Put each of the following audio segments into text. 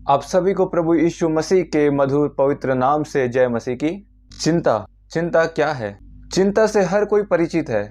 आप सभी को प्रभु यीशु मसीह के मधुर पवित्र नाम से जय मसीह की। चिंता क्या है? चिंता से हर कोई परिचित है।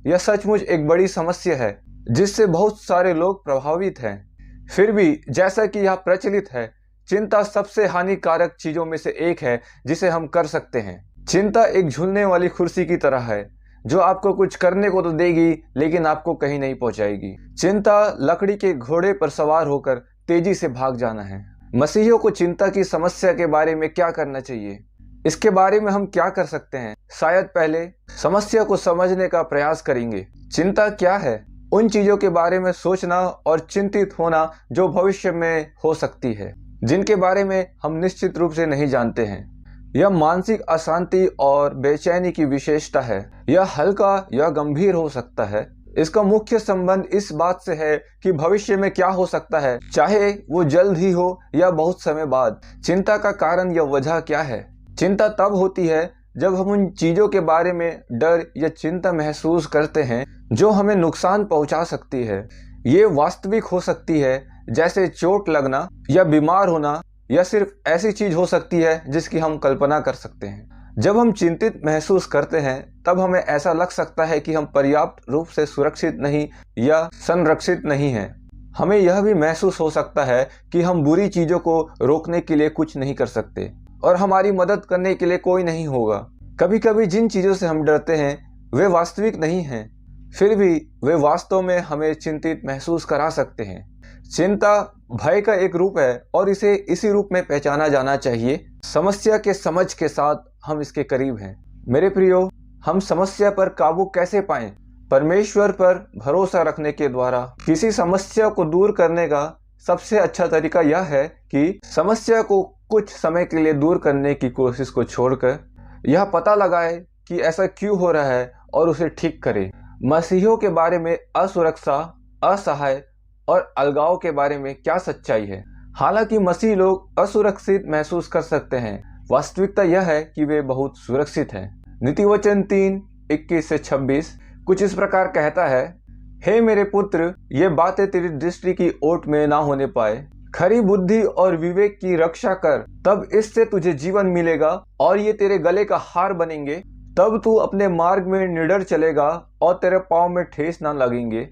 यह सचमुच एक बड़ी समस्या है जिससे बहुत सारे लोग प्रभावित हैं। फिर भी जैसा कि यह प्रचलित है, चिंता सबसे हानिकारक चीजों में से एक है जिसे हम कर सकते हैं। चिंता एक झूलने वाली कुर्सी की तरह है जो आपको कुछ करने को तो देगी लेकिन आपको कहीं नहीं पहुंचाएगी। चिंता लकड़ी के घोड़े पर सवार होकर तेजी से भाग जाना है। मसीहियों को चिंता की समस्या के बारे में क्या करना चाहिए, इसके बारे में हम क्या कर सकते हैं? शायद पहले समस्या को समझने का प्रयास करेंगे। चिंता क्या है? उन चीजों के बारे में सोचना और चिंतित होना जो भविष्य में हो सकती है, जिनके बारे में हम निश्चित रूप से नहीं जानते हैं। यह मानसिक अशांति और बेचैनी की विशेषता है। यह हल्का या गंभीर हो सकता है। इसका मुख्य संबंध इस बात से है कि भविष्य में क्या हो सकता है, चाहे वो जल्द ही हो या बहुत समय बाद। चिंता का कारण या वजह क्या है? चिंता तब होती है जब हम उन चीजों के बारे में डर या चिंता महसूस करते हैं जो हमें नुकसान पहुंचा सकती है। ये वास्तविक हो सकती है, जैसे चोट लगना या बीमार होना, या सिर्फ ऐसी चीज हो सकती है जिसकी हम कल्पना कर सकते हैं। जब हम चिंतित महसूस करते हैं तब हमें ऐसा लग सकता है कि हम पर्याप्त रूप से सुरक्षित नहीं या संरक्षित नहीं हैं। हमें यह भी महसूस हो सकता है कि हम बुरी चीजों को रोकने के लिए कुछ नहीं कर सकते और हमारी मदद करने के लिए कोई नहीं होगा। कभी कभी जिन चीजों से हम डरते हैं वे वास्तविक नहीं हैं, फिर भी वे वास्तव में हमें चिंतित महसूस करा सकते हैं। चिंता भय का एक रूप है और इसे इसी रूप में पहचाना जाना चाहिए। समस्या के समझ के साथ हम इसके करीब हैं। मेरे प्रियो, हम समस्या पर काबू कैसे पाएं? परमेश्वर पर भरोसा रखने के द्वारा। किसी समस्या को दूर करने का सबसे अच्छा तरीका यह है कि समस्या को कुछ समय के लिए दूर करने की कोशिश को छोड़कर यह पता लगाए कि ऐसा क्यों हो रहा है और उसे ठीक करें। मसीहियों के बारे में असुरक्षा, असहाय और अलगाव के बारे में क्या सच्चाई है? हालांकि मसीह लोग असुरक्षित महसूस कर सकते हैं, वास्तविकता यह है कि वे बहुत सुरक्षित हैं। नीतिवचन 3:21-26 कुछ इस प्रकार कहता है, हे मेरे पुत्र, ये बातें तेरी दृष्टि की ओट में ना होने पाए। खरी बुद्धि और विवेक की रक्षा कर, तब इससे तुझे जीवन मिलेगा और ये तेरे गले का हार बनेंगे। तब तू अपने मार्ग में निडर चलेगा और तेरे पाँव में ठेस ना लगेंगे।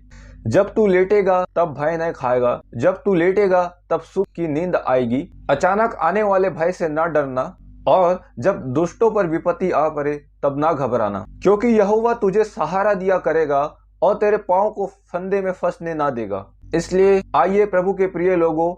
जब तू लेटेगा तब भय न खाएगा, जब तू लेटेगा तब सुख की नींद आएगी। अचानक आने वाले भय से ना डरना, और जब दुष्टों पर विपत्ति आ पड़े तब ना घबराना, क्योंकि यहोवा तुझे सहारा दिया करेगा और तेरे पाँव को फंदे में फंसने ना देगा। इसलिए आइए प्रभु के प्रिय लोगों,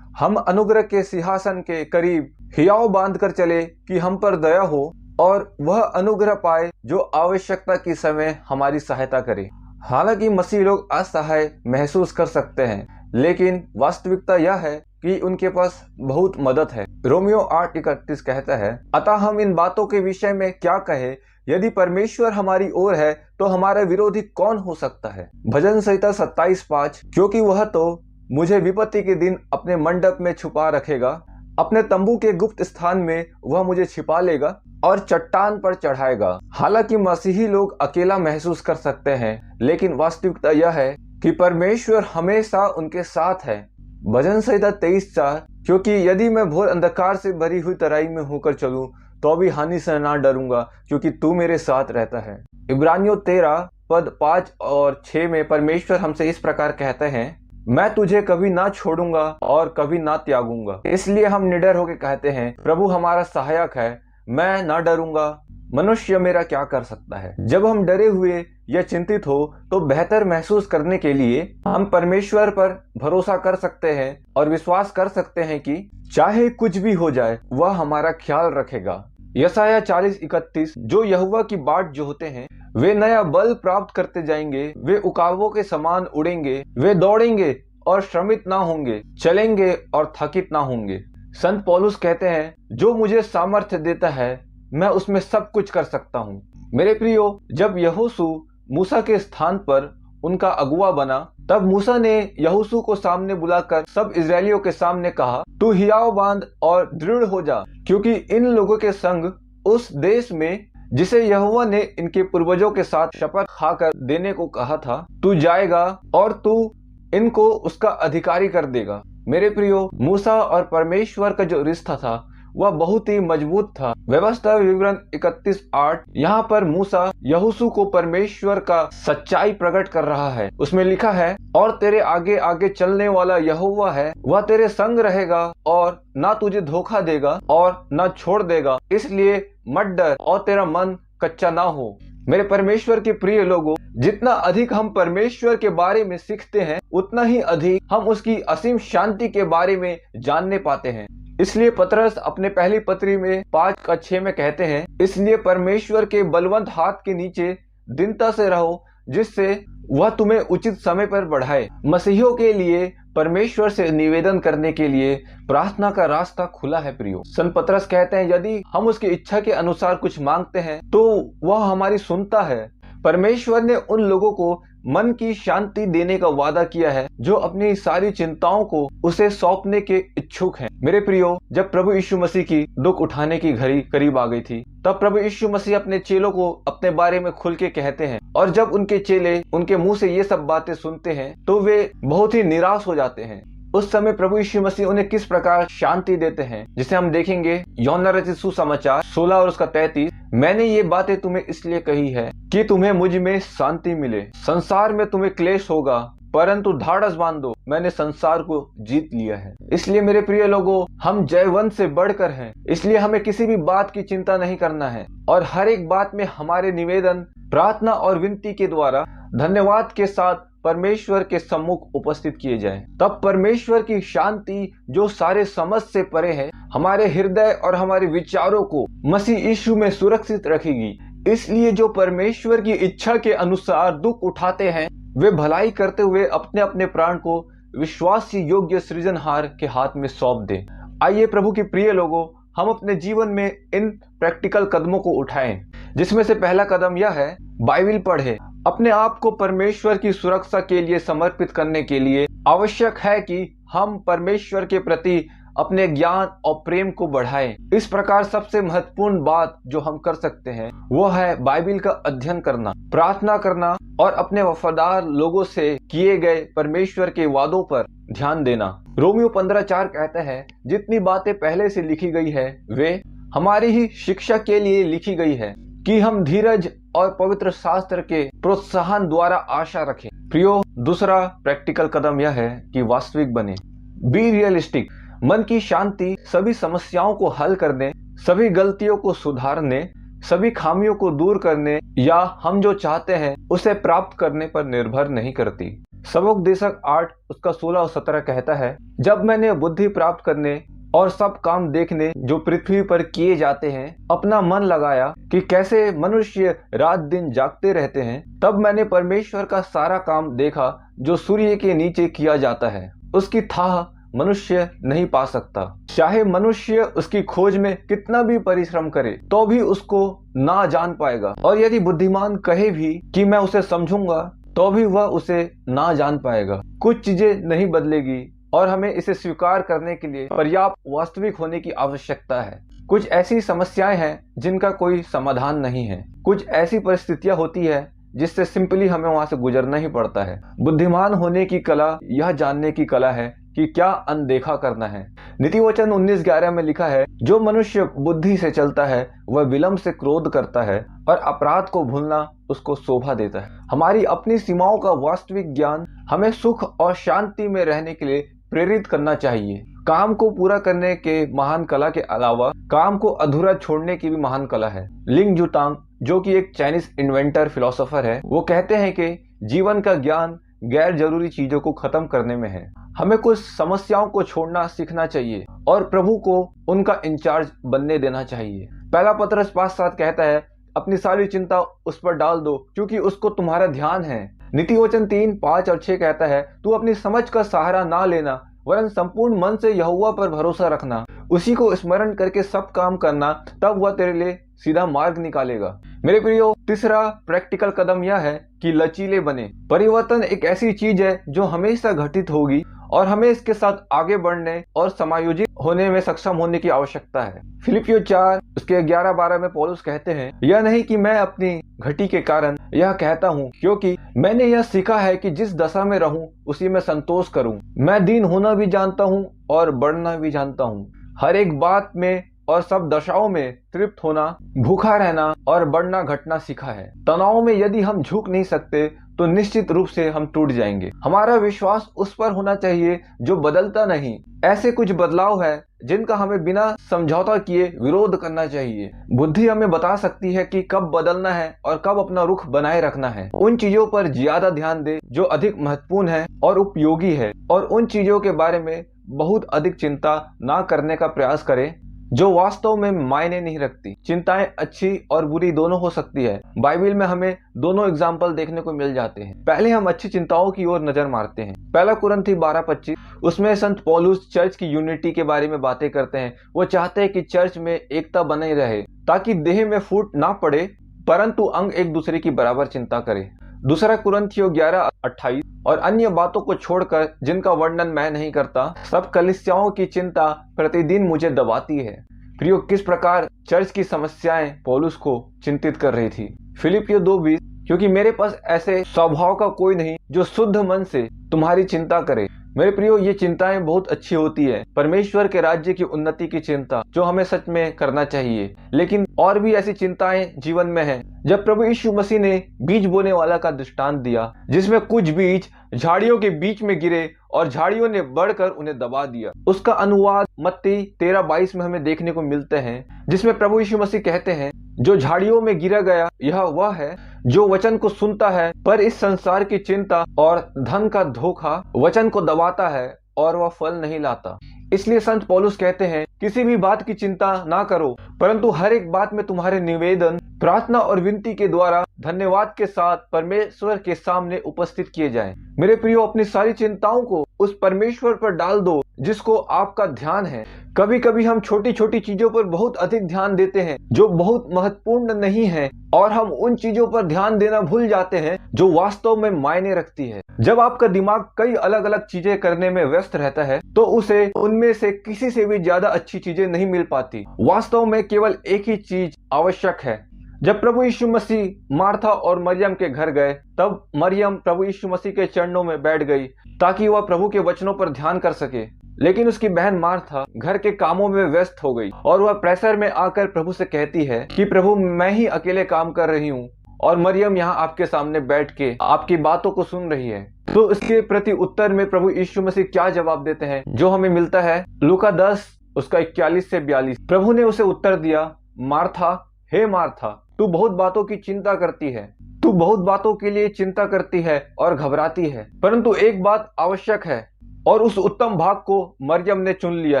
हम अनुग्रह के सिंहासन के करीब हियाव बांध कर चले कि हम पर दया हो और वह अनुग्रह पाए जो आवश्यकता के समय हमारी सहायता करे। हालांकि मसीह लोग असहाय महसूस कर सकते हैं, लेकिन वास्तविकता यह है कि उनके पास बहुत मदद है। रोमियो 8:31 कहता है, अतः हम इन बातों के विषय में क्या कहें? यदि परमेश्वर हमारी ओर है तो हमारा विरोधी कौन हो सकता है? भजन संहिता 27:5, क्योंकि वह तो मुझे विपत्ति के दिन अपने मंडप में छुपा रखेगा, अपने तंबू के गुप्त स्थान में वह मुझे छिपा लेगा और चट्टान पर चढ़ाएगा। हालांकि मसीही लोग अकेला महसूस कर सकते हैं, लेकिन वास्तविकता यह है कि परमेश्वर हमेशा उनके साथ है। भजन संहिता 23:4, क्योंकि यदि मैं घोर अंधकार से भरी हुई तराई में होकर चलूं तो भी हानि से ना डरूंगा, क्योंकि तू मेरे साथ रहता है। इब्रानियों 13:5-6 में परमेश्वर हमसे इस प्रकार कहते हैं, मैं तुझे कभी ना छोड़ूंगा और कभी ना त्यागूंगा। इसलिए हम निडर होकर कहते हैं, प्रभु हमारा सहायक है, मैं ना डरूंगा। मनुष्य मेरा क्या कर सकता है? जब हम डरे हुए या चिंतित हो तो बेहतर महसूस करने के लिए हम परमेश्वर पर भरोसा कर सकते हैं और विश्वास कर सकते हैं कि चाहे कुछ भी हो जाए वह हमारा ख्याल रखेगा। यशायाह 40:31, जो यहोवा की बाट जोहते हैं वे नया बल प्राप्त करते जाएंगे, वे उकाबों के समान उड़ेंगे, वे दौड़ेंगे और श्रमित ना होंगे, चलेंगे और थकित ना होंगे। संत पौलुस कहते हैं, जो मुझे सामर्थ्य देता है मैं उसमें सब कुछ कर सकता हूँ। मेरे प्रियो, जब यहोशू मूसा के स्थान पर उनका अगुवा बना, तब मूसा ने यहोशू को सामने बुलाकर सब इजरायलियों के सामने कहा, तू हियाव बांध और दृढ़ हो जा, क्योंकि इन लोगों के संग उस देश में जिसे यहोवा ने इनके पूर्वजों के साथ शपथ खाकर देने को कहा था, तू जाएगा और तू इनको उसका अधिकारी कर देगा। मेरे प्रियो, मूसा और परमेश्वर का जो रिश्ता था वह बहुत ही मजबूत था। व्यवस्था विवरण 31:8 यहाँ पर मूसा यहोशू को परमेश्वर का सच्चाई प्रकट कर रहा है। उसमें लिखा है, और तेरे आगे आगे चलने वाला यहोवा है, वह तेरे संग रहेगा और ना तुझे धोखा देगा और ना छोड़ देगा, इसलिए मत डर और तेरा मन कच्चा ना हो। मेरे परमेश्वर के प्रिय लोगों, जितना अधिक हम परमेश्वर के बारे में सीखते हैं उतना ही अधिक हम उसकी असीम शांति के बारे में जानने पाते हैं। इसलिए पतरस अपने पहली पत्री में 5:6 में कहते हैं, इसलिए परमेश्वर के बलवंत हाथ के नीचे दीनता से रहो, जिससे वह तुम्हें उचित समय पर बढ़ाए। मसीहियों के लिए परमेश्वर से निवेदन करने के लिए प्रार्थना का रास्ता खुला है। प्रियो, संत पतरस कहते हैं, यदि हम उसकी इच्छा के अनुसार कुछ मांगते हैं तो वह हमारी सुनता है। परमेश्वर ने उन लोगों को मन की शांति देने का वादा किया है जो अपनी सारी चिंताओं को उसे सौंपने के इच्छुक हैं। मेरे प्रियो, जब प्रभु यीशु मसीह की दुख उठाने की घड़ी करीब आ गई थी, तब प्रभु यीशु मसीह अपने चेलों को अपने बारे में खुल के कहते हैं, और जब उनके चेले उनके मुंह से ये सब बातें सुनते हैं तो वे बहुत ही निराश हो जाते हैं। उस समय प्रभु यीशु मसीह उन्हें किस प्रकार शांति देते हैं, जिसे हम देखेंगे यूहन्ना रचित सुसमाचार 16 और उसका 33। मैंने ये बातें तुम्हें इसलिए कही है कि तुम्हें मुझ में शांति मिले। संसार में तुम्हें क्लेश होगा, परंतु ढाढ़स बांधो, मैंने संसार को जीत लिया है। इसलिए मेरे प्रिय लोगों, हम जयवंत से बढ़कर हैं। इसलिए हमें किसी भी बात की चिंता नहीं करना है और हर एक बात में हमारे निवेदन, प्रार्थना और विनती के द्वारा धन्यवाद के साथ परमेश्वर के सम्मुख उपस्थित किए जाएं। तब परमेश्वर की शांति जो सारे समझ से परे है, हमारे हृदय और हमारे विचारों को मसीह यीशु में सुरक्षित रखेगी। इसलिए जो परमेश्वर की इच्छा के अनुसार दुख उठाते हैं, वे भलाई करते हुए अपने अपने प्राण को विश्वास योग्य सृजनहार के हाथ में सौंप दें। आइए प्रभु के प्रिय लोगों, हम अपने जीवन में इन प्रैक्टिकल कदमों को उठाएं, जिसमें से पहला कदम यह है, बाइबल पढ़ें। अपने आप को परमेश्वर की सुरक्षा के लिए समर्पित करने के लिए आवश्यक है कि हम परमेश्वर के प्रति अपने ज्ञान और प्रेम को बढ़ाएं। इस प्रकार सबसे महत्वपूर्ण बात जो हम कर सकते हैं वो है बाइबल का अध्ययन करना, प्रार्थना करना और अपने वफादार लोगों से किए गए परमेश्वर के वादों पर ध्यान देना। रोमियो 15:4 कहते हैं, जितनी बातें पहले से लिखी गई है वे हमारी ही शिक्षा के लिए लिखी गई है कि हम धीरज और पवित्र शास्त्र के प्रोत्साहन द्वारा आशा रखें। प्रियो, दूसरा प्रैक्टिकल कदम यह है कि वास्तविक बने। Be realistic. मन की शांति सभी समस्याओं को हल करने, सभी गलतियों को सुधारने, सभी खामियों को दूर करने या हम जो चाहते हैं उसे प्राप्त करने पर निर्भर नहीं करती। सबोपदेशक 8 उसका 16 और 17 कहता है, जब मैंने बुद्धि प्राप्त करने और सब काम देखने जो पृथ्वी पर किए जाते हैं अपना मन लगाया कि कैसे मनुष्य रात दिन जागते रहते हैं, तब मैंने परमेश्वर का सारा काम देखा जो सूर्य के नीचे किया जाता है। उसकी थाह मनुष्य नहीं पा सकता। चाहे मनुष्य उसकी खोज में कितना भी परिश्रम करे तो भी उसको ना जान पाएगा, और यदि बुद्धिमान कहे भी कि मैं उसे समझूंगा तो भी वह उसे ना जान पाएगा। कुछ चीजें नहीं बदलेगी और हमें इसे स्वीकार करने के लिए पर्याप्त वास्तविक होने की आवश्यकता है। कुछ ऐसी समस्याएं हैं जिनका कोई समाधान नहीं है। कुछ ऐसी परिस्थितियां होती है जिससे सिंपली हमें वहां से गुजरना ही पड़ता है। बुद्धिमान होने की कला यह जानने की कला है कि क्या अनदेखा करना है। नीतिवचन 19:11 में लिखा है, जो मनुष्य बुद्धि से चलता है वह विलंब से क्रोध करता है और अपराध को भूलना उसको शोभा देता है। हमारी अपनी सीमाओं का वास्तविक ज्ञान हमें सुख और शांति में रहने के लिए प्रेरित करना चाहिए। काम को पूरा करने के महान कला के अलावा काम को अधूरा छोड़ने की भी महान कला है। लिंग जुतांग, जो कि एक चाइनीज इन्वेंटर फिलोसोफर है, वो कहते हैं कि जीवन का ज्ञान गैर जरूरी चीजों को खत्म करने में है। हमें कुछ समस्याओं को छोड़ना सीखना चाहिए और प्रभु को उनका इंचार्ज बनने देना चाहिए। पहला पतरस 5:7 कहता है, अपनी सारी चिंता उस पर डाल दो क्योंकि उसको तुम्हारा ध्यान है। नीतिवचन 3:5 और 6 कहता है, तू अपनी समझ का सहारा ना लेना वरन संपूर्ण मन से यहोवा पर भरोसा रखना, उसी को स्मरण करके सब काम करना, तब वह तेरे लिए सीधा मार्ग निकालेगा। मेरे प्रियो, तीसरा प्रैक्टिकल कदम यह है कि लचीले बने। परिवर्तन एक ऐसी चीज है जो हमेशा घटित होगी और हमें इसके साथ आगे बढ़ने और समायोजित होने में सक्षम होने की आवश्यकता है। फिलिपियो 4 उसके 11-12 में पौलुस कहते हैं, यह नहीं कि मैं अपनी घटी के कारण यह कहता हूँ, क्योंकि मैंने यह सीखा है कि जिस दशा में रहूं उसी में संतोष करूं। मैं दीन होना भी जानता हूँ और बढ़ना भी जानता हूँ। हर एक बात में और सब दशाओं में तृप्त होना, भूखा रहना और बढ़ना घटना सीखा है। तनाव में यदि हम झुक नहीं सकते तो निश्चित रूप से हम टूट जाएंगे। हमारा विश्वास उस पर होना चाहिए जो बदलता नहीं। ऐसे कुछ बदलाव है जिनका हमें बिना समझौता किए विरोध करना चाहिए। बुद्धि हमें बता सकती है कि कब बदलना है और कब अपना रुख बनाए रखना है। उन चीजों पर ज्यादा ध्यान दे जो अधिक महत्वपूर्ण है और उपयोगी है, और उन चीजों के बारे में बहुत अधिक चिंता ना करने का प्रयास करें जो वास्तव में मायने नहीं रखती। चिंताएं अच्छी और बुरी दोनों हो सकती है। बाइबल में हमें दोनों एग्जाम्पल देखने को मिल जाते हैं। पहले हम अच्छी चिंताओं की ओर नजर मारते हैं। पहला कुरिन्थी 12:25, उसमें संत पौलुस चर्च की यूनिटी के बारे में बातें करते हैं। वो चाहते हैं कि चर्च में एकता बनी रहे ताकि देह में फूट ना पड़े, परंतु अंग एक दूसरे की बराबर चिंता करें। दूसरा कुरिन्थियों 11:28, और अन्य बातों को छोड़कर जिनका वर्णन मैं नहीं करता, सब कलीसियाओं की चिंता प्रतिदिन मुझे दबाती है। प्रियो, किस प्रकार चर्च की समस्याएं पौलुस को चिंतित कर रही थी। फिलिपियो 2:20, क्योंकि मेरे पास ऐसे स्वभाव का कोई नहीं जो शुद्ध मन से तुम्हारी चिंता करे। मेरे प्रियो, ये चिंताएं बहुत अच्छी होती है, परमेश्वर के राज्य की उन्नति की चिंता, जो हमें सच में करना चाहिए। लेकिन और भी ऐसी चिंताएं जीवन में हैं। जब प्रभु यीशु मसीह ने बीज बोने वाला का दृष्टांत दिया, जिसमें कुछ बीज झाड़ियों के बीच में गिरे और झाड़ियों ने बढ़कर उन्हें दबा दिया, उसका अनुवाद मत्ती 13:22 में हमें देखने को मिलते हैं, जिसमें प्रभु यीशु मसीह कहते हैं, जो झाड़ियों में गिरा गया यह वह है जो वचन को सुनता है, पर इस संसार की चिंता और धन का धोखा वचन को दबाता है और वह फल नहीं लाता। इसलिए संत पौलुस कहते हैं, किसी भी बात की चिंता ना करो, परंतु हर एक बात में तुम्हारे निवेदन, प्रार्थना और विनती के द्वारा धन्यवाद के साथ परमेश्वर के सामने उपस्थित किए जाएं। मेरे प्रियो, अपनी सारी चिंताओं को उस परमेश्वर पर डाल दो जिसको आपका ध्यान है। कभी कभी हम छोटी छोटी चीजों पर बहुत अधिक ध्यान देते हैं जो बहुत महत्वपूर्ण नहीं है, और हम उन चीजों पर ध्यान देना भूल जाते हैं जो वास्तव में मायने रखती है। जब आपका दिमाग कई अलग अलग चीजें करने में व्यस्त रहता है तो उसे उनमें से किसी से भी ज्यादा अच्छी चीजें नहीं मिल पाती। वास्तव में केवल एक ही चीज आवश्यक है। जब प्रभु यीशु मसीह मार्था और मरियम के घर गए, तब मरियम प्रभु यीशु मसीह के चरणों में बैठ गई ताकि वह प्रभु के वचनों पर ध्यान कर सके। लेकिन उसकी बहन मार्था घर के कामों में व्यस्त हो गई और वह प्रेशर में आकर प्रभु से कहती है कि प्रभु, मैं ही अकेले काम कर रही हूँ और मरियम यहाँ आपके सामने बैठ के आपकी बातों को सुन रही है। तो इसके प्रति उत्तर में प्रभु यीशु मसीह क्या जवाब देते हैं जो हमें मिलता है लूका 10 उसका 41 से 42। प्रभु ने उसे उत्तर दिया, मार्था, हे मार्था, तू बहुत बातों की चिंता करती है, तू बहुत बातों के लिए चिंता करती है और घबराती है, परंतु एक बात आवश्यक है और उस उत्तम भाग को मरियम ने चुन लिया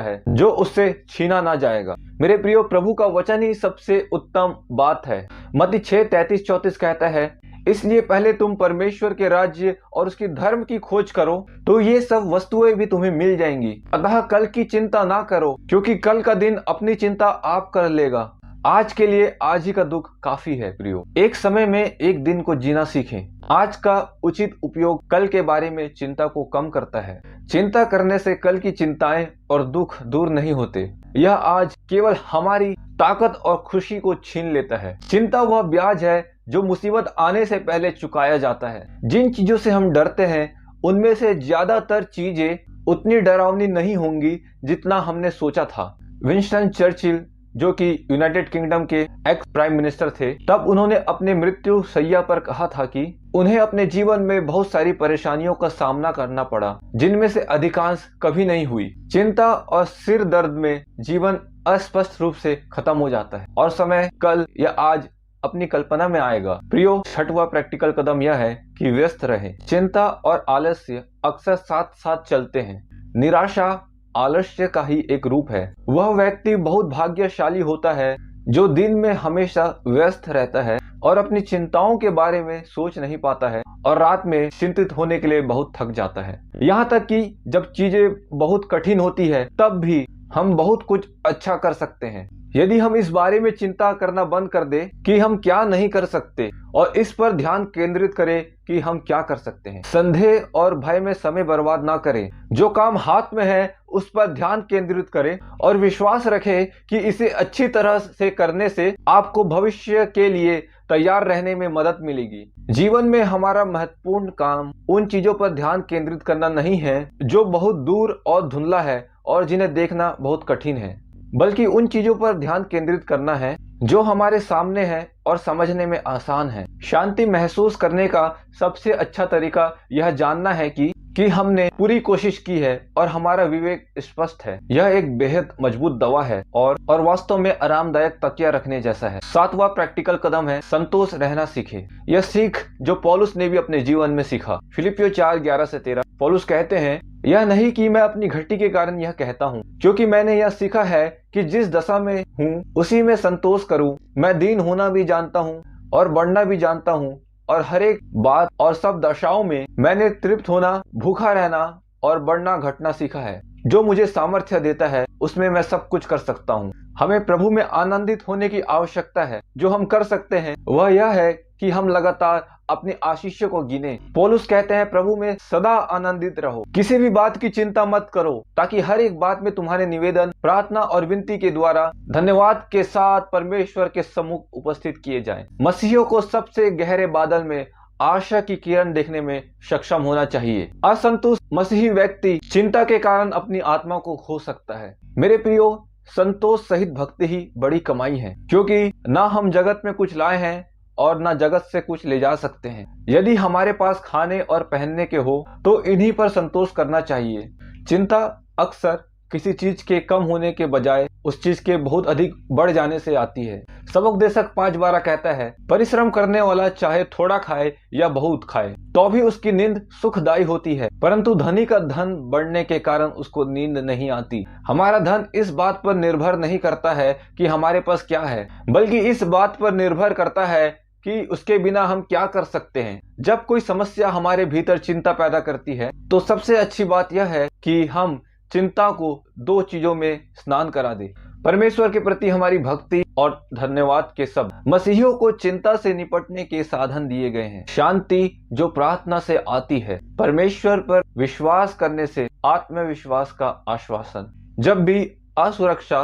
है जो उससे छीना ना जाएगा। मेरे प्रियो, प्रभु का वचन ही सबसे उत्तम बात है। मत्ती 6:33-34 कहता है, इसलिए पहले तुम परमेश्वर के राज्य और उसकी धर्म की खोज करो तो ये सब वस्तुएं भी तुम्हें मिल जाएंगी। अतः कल की चिंता ना करो, क्योंकि कल का दिन अपनी चिंता आप कर लेगा। आज के लिए आज ही का दुख काफी है। प्रियो, एक समय में एक दिन को जीना सीखें। आज का उचित उपयोग कल के बारे में चिंता को कम करता है। चिंता करने से कल की चिंताएं और दुख दूर नहीं होते। यह आज केवल हमारी ताकत और खुशी को छीन लेता है। चिंता वह ब्याज है जो मुसीबत आने से पहले चुकाया जाता है। जिन चीजों से हम डरते हैं उनमें से ज्यादातर चीजें उतनी डरावनी नहीं होंगी जितना हमने सोचा था। विंस्टन चर्चिल, जो कि यूनाइटेड किंगडम के एक्स प्राइम मिनिस्टर थे, तब उन्होंने अपने मृत्यु शैया पर कहा था कि उन्हें अपने जीवन में बहुत सारी परेशानियों का सामना करना पड़ा, जिनमें से अधिकांश कभी नहीं हुई। चिंता और सिर दर्द में जीवन अस्पष्ट रूप से खत्म हो जाता है और समय कल या आज अपनी कल्पना में आएगा। प्रियो, छठवां प्रैक्टिकल कदम यह है कि व्यस्त रहे। चिंता और आलस्य अक्सर साथ साथ चलते हैं। निराशा आलस्य का ही एक रूप है। वह व्यक्ति बहुत भाग्यशाली होता है जो दिन में हमेशा व्यस्त रहता है और अपनी चिंताओं के बारे में सोच नहीं पाता है और रात में चिंतित होने के लिए बहुत थक जाता है। यहाँ तक कि जब चीजें बहुत कठिन होती है तब भी हम बहुत कुछ अच्छा कर सकते हैं। यदि हम इस बारे में चिंता करना बंद कर दें कि हम क्या नहीं कर सकते और इस पर ध्यान केंद्रित करें कि हम क्या कर सकते हैं, संदेह और भय में समय बर्बाद ना करें, जो काम हाथ में है उस पर ध्यान केंद्रित करें और विश्वास रखें कि इसे अच्छी तरह से करने से आपको भविष्य के लिए तैयार रहने में मदद मिलेगी। जीवन में हमारा महत्वपूर्ण काम उन चीजों पर ध्यान केंद्रित करना नहीं है जो बहुत दूर और धुंधला है और जिन्हें देखना बहुत कठिन है, बल्कि उन चीजों पर ध्यान केंद्रित करना है जो हमारे सामने है और समझने में आसान है। शांति महसूस करने का सबसे अच्छा तरीका यह जानना है कि हमने पूरी कोशिश की है और हमारा विवेक स्पष्ट है। यह एक बेहद मजबूत दवा है और वास्तव में आरामदायक तकिया रखने जैसा है। 7वां प्रैक्टिकल कदम है संतोष रहना सीखे। यह सीख जो पौलुस ने भी अपने जीवन में सीखा। फिलिपियो 4:11-13 पौलुस कहते हैं, यह नहीं कि मैं अपनी घटी के कारण यह कहता हूँ, क्योंकि मैंने यह सीखा है कि जिस दशा में हूँ उसी में संतोष करूँ। मैं दीन होना भी जानता हूँ और बढ़ना भी जानता हूँ, और हर एक बात और सब दशाओं में मैंने तृप्त होना, भूखा रहना और बढ़ना घटना सीखा है। जो मुझे सामर्थ्य देता है उसमें मैं सब कुछ कर सकता हूँ। हमें प्रभु में आनंदित होने की आवश्यकता है। जो हम कर सकते हैं वह यह है कि हम लगातार अपनी आशीषों को गिने। पौलुस कहते हैं, प्रभु में सदा आनंदित रहो, किसी भी बात की चिंता मत करो, ताकि हर एक बात में तुम्हारे निवेदन, प्रार्थना और विनती के द्वारा धन्यवाद के साथ परमेश्वर के सम्मुख उपस्थित किए जाएं। मसीहियों को सबसे गहरे बादल में आशा की किरण देखने में सक्षम होना चाहिए। असंतुष्ट मसीही व्यक्ति चिंता के कारण अपनी आत्मा को खो सकता है। मेरे प्रियो, संतोष सहित भक्ति ही बड़ी कमाई है, क्योंकि ना हम जगत में कुछ लाए हैं और ना जगत से कुछ ले जा सकते हैं। यदि हमारे पास खाने और पहनने के हो तो इन्हीं पर संतोष करना चाहिए। चिंता अक्सर किसी चीज के कम होने के बजाय उस चीज के बहुत अधिक बढ़ जाने से आती है। सबकदेशक 5:12 कहता है, परिश्रम करने वाला चाहे थोड़ा खाए या बहुत खाए तो भी उसकी नींद सुखदायी होती है, परंतु धनी का धन बढ़ने के कारण उसको नींद नहीं आती। हमारा धन इस बात पर निर्भर नहीं करता है कि हमारे पास क्या है, बल्कि इस बात पर निर्भर करता है कि उसके बिना हम क्या कर सकते हैं। जब कोई समस्या हमारे भीतर चिंता पैदा करती है तो सबसे अच्छी बात यह है कि हम चिंता को 2 चीजों में स्नान करा दे, परमेश्वर के प्रति हमारी भक्ति और धन्यवाद के शब्द। मसीहियों को चिंता से निपटने के साधन दिए गए हैं। शांति जो प्रार्थना से आती है, परमेश्वर पर विश्वास करने से आत्मविश्वास का आश्वासन। जब भी असुरक्षा,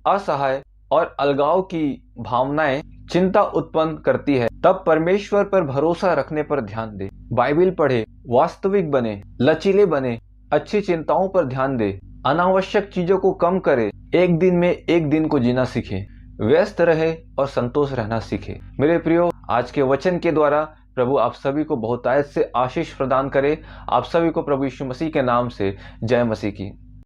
असहाय और अलगाव की भावनाएं चिंता उत्पन्न करती है, तब परमेश्वर पर भरोसा रखने पर ध्यान दे। बाइबल पढ़े, वास्तविक बने, लचीले बने, अच्छी चिंताओं पर ध्यान दे, अनावश्यक चीजों को कम करे, एक दिन में एक दिन को जीना सीखे, व्यस्त रहे और संतोष रहना सीखे। मेरे प्रियो, आज के वचन के द्वारा प्रभु आप सभी को बहुतायत से आशीष प्रदान करे। आप सभी को प्रभु यीशु मसीह के नाम से जय मसीह की।